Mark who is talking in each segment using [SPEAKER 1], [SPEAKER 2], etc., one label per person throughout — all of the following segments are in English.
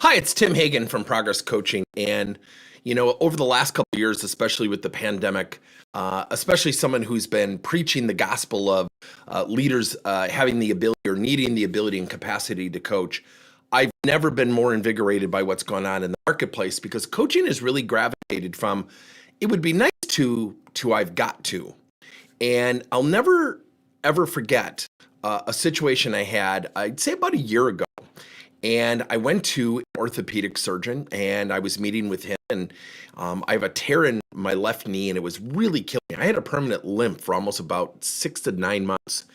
[SPEAKER 1] Hi, it's Tim Hagen from Progress Coaching. And, over the last couple of years, especially with the pandemic, especially someone who's been preaching the gospel of leaders having the ability or needing the ability and capacity to coach, I've never been more invigorated by what's going on in the marketplace because coaching has really gravitated from it would be nice to I've got to. And I'll never, ever forget a situation I had, I'd say about a year ago. And I went to an orthopedic surgeon and I was meeting with him. And I have a tear in my left knee and it was really killing me. I had a permanent limp for almost about 6 to 9 months.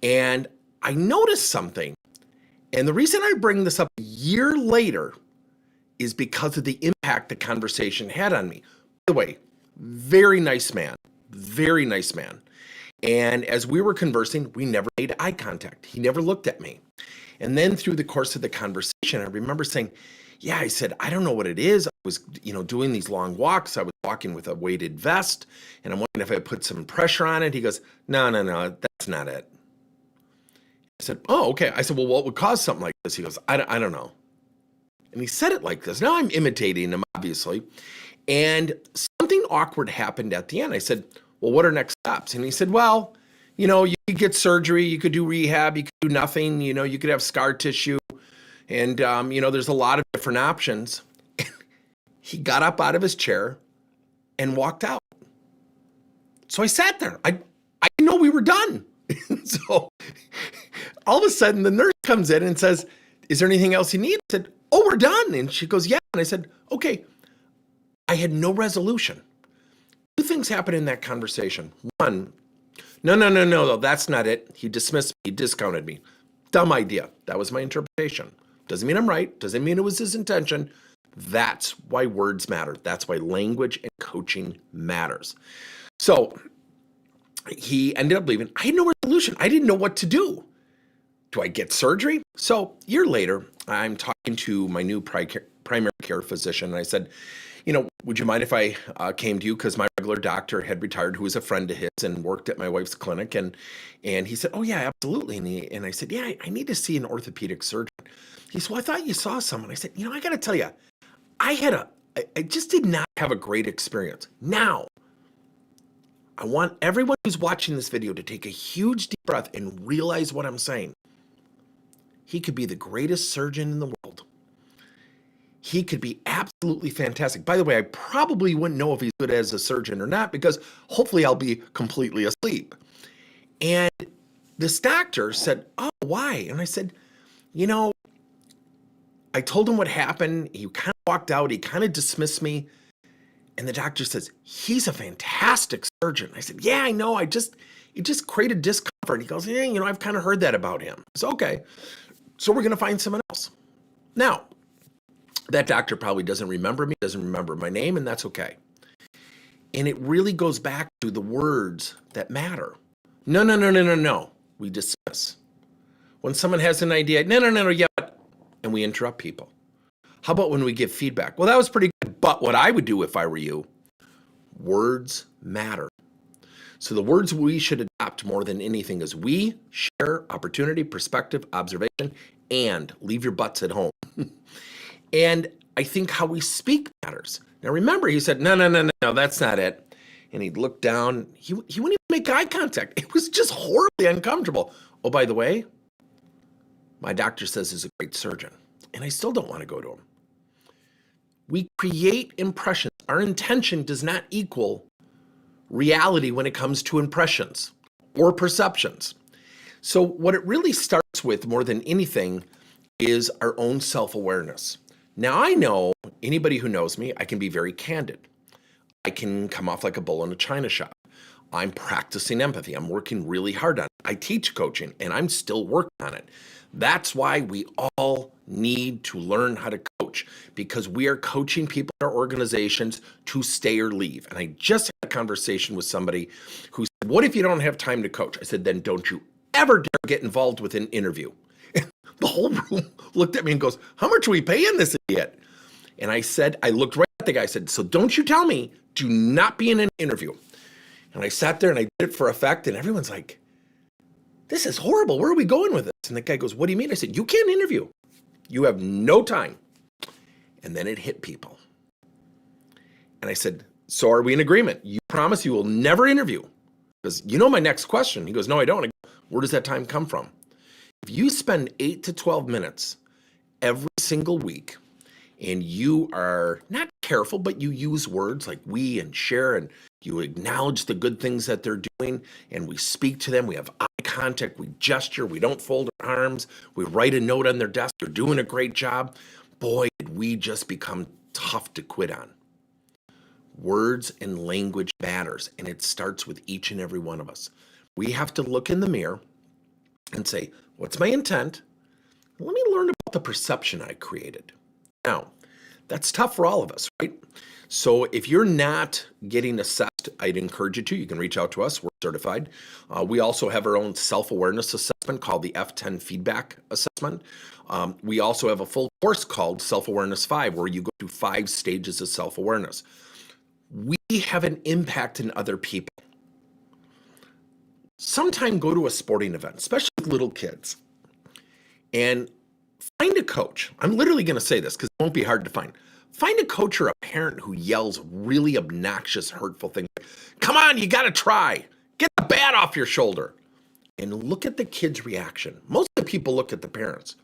[SPEAKER 1] And I noticed something. And the reason I bring this up a year later is because of the impact the conversation had on me. By the way, very nice man, very nice man. And as we were conversing, we never made eye contact. He never looked at me. And then through the course of the conversation, I remember saying, yeah, I said, I don't know what it is. I was, doing these long walks. I was walking with a weighted vest and I'm wondering if I put some pressure on it. He goes, no, that's not it. I said, oh, okay. I said, well, what would cause something like this? He goes, I don't know. And he said it like this. Now I'm imitating him, obviously. And something awkward happened at the end. I said, well, what are next steps? And he said, well, you could get surgery, you could do rehab, you could do nothing, you could have scar tissue. And, there's a lot of different options. He got up out of his chair and walked out. So I sat there. I didn't know we were done. So all of a sudden the nurse comes in and says, is there anything else you need? I said, oh, we're done. And she goes, yeah. And I said, okay. I had no resolution. Two things happened in that conversation. One, no, that's not it. He dismissed me, he discounted me. Dumb idea. That was my interpretation. Doesn't mean I'm right. Doesn't mean it was his intention. That's why words matter. That's why language and coaching matters. So he ended up leaving. I had no resolution. I didn't know what to do. Do I get surgery? So a year later, I'm talking to my new primary care physician. And I said, would you mind if I came to you? Because my regular doctor had retired, who was a friend of his and worked at my wife's clinic. And he said, oh, yeah, absolutely. And I said, yeah, I need to see an orthopedic surgeon. He said, well, I thought you saw someone. I said, I got to tell you, I just did not have a great experience. Now, I want everyone who's watching this video to take a huge deep breath and realize what I'm saying. He could be the greatest surgeon in the world. He could be absolutely fantastic. By the way, I probably wouldn't know if he's good as a surgeon or not because hopefully I'll be completely asleep. And this doctor said, oh, why? And I said, I told him what happened. He kind of walked out. He kind of dismissed me. And the doctor says, he's a fantastic surgeon. I said, yeah, I know. It just created discomfort. He goes, yeah, I've kind of heard that about him. It's okay. So we're going to find someone else. Now, that doctor probably doesn't remember me, doesn't remember my name, and that's okay. And it really goes back to the words that matter. No. We dismiss. When someone has an idea, no, yeah, and we interrupt people. How about when we give feedback? Well, that was pretty good, but what I would do if I were you, words matter. So the words we should adopt more than anything is we, share, opportunity, perspective, observation, and leave your butts at home. And I think how we speak matters. Now remember, he said, no, that's not it. And he looked down. He wouldn't even make eye contact. It was just horribly uncomfortable. Oh, by the way, my doctor says he's a great surgeon. And I still don't want to go to him. We create impressions. Our intention does not equal reality when it comes to impressions or perceptions. So what it really starts with more than anything is our own self-awareness. Now I know anybody who knows me, I can be very candid. I can come off like a bull in a china shop. I'm practicing empathy. I'm working really hard on it. I teach coaching and I'm still working on it. That's why we all need to learn how to coach because we are coaching people in our organizations to stay or leave. And I just had a conversation with somebody who said, what if you don't have time to coach? I said, then don't you ever dare get involved with an interview. The whole room looked at me and goes, how much are we paying this idiot? And I said, I looked right at the guy. I said, so don't you tell me, do not be in an interview. And I sat there and I did it for effect. And everyone's like, this is horrible. Where are we going with this? And the guy goes, what do you mean? I said, you can't interview. You have no time. And then it hit people. And I said, so are we in agreement? You promise you will never interview? Because you know my next question. He goes, no, I don't. I go, where does that time come from? If you spend 8 to 12 minutes every single week and you are not careful, but you use words like we and share, and you acknowledge the good things that they're doing, and we speak to them, we have eye contact, we gesture, we don't fold our arms, we write a note on their desk, they're doing a great job. Boy, did we just become tough to quit on. Words and language matters, and it starts with each and every one of us. We have to look in the mirror and say, what's my intent? Let me learn about the perception I created. Now, that's tough for all of us, right? So if you're not getting assessed, I'd encourage you to. You can reach out to us. We're certified. We also have our own self-awareness assessment called the F10 Feedback Assessment. We also have a full course called Self-Awareness 5, where you go through 5 stages of self-awareness. We have an impact in other people. Sometime go to a sporting event, especially with little kids, and find a coach. I'm literally going to say this because it won't be hard to find. Find a coach or a parent who yells really obnoxious, hurtful things. Come on, you got to try. Get the bat off your shoulder. And look at the kid's reaction. Most of the people look at the parents.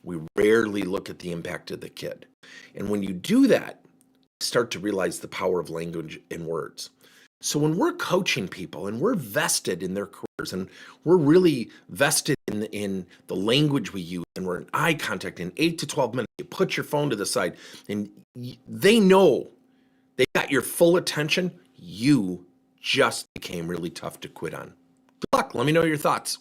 [SPEAKER 1] We rarely look at the impact of the kid. And when you do that, you start to realize the power of language and words. So when we're coaching people and we're vested in their careers and we're really vested in the language we use, and we're in eye contact in 8 to 12 minutes, you put your phone to the side and they know they got your full attention, you just became really tough to quit on. Good luck. Let me know your thoughts.